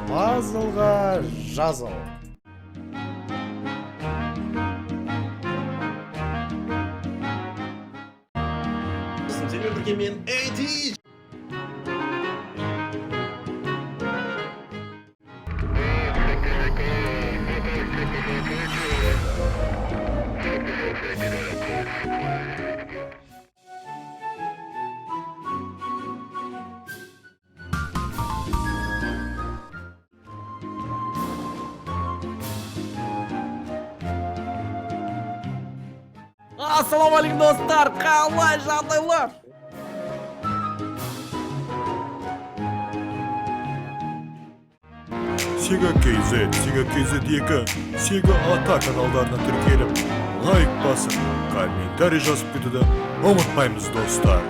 Пазлға жазыл. Сіздермен бірге мен AT. Ассалаумағалейкум достар, қалай жағдайлар? Sega KZ, Sega KZ2, Sega Ata каналдарына тіркеліп, лайк басып, комментарий жазып кетуді ұмытпаймыз достар.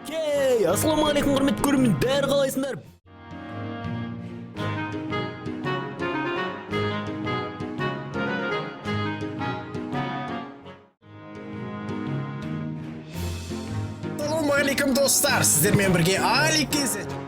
Кей, ассалаумағалейкум құрметті көрермендер, қалайсыңдар? Ассалаумағалейкум достар, сіздермен бірге Али KZ.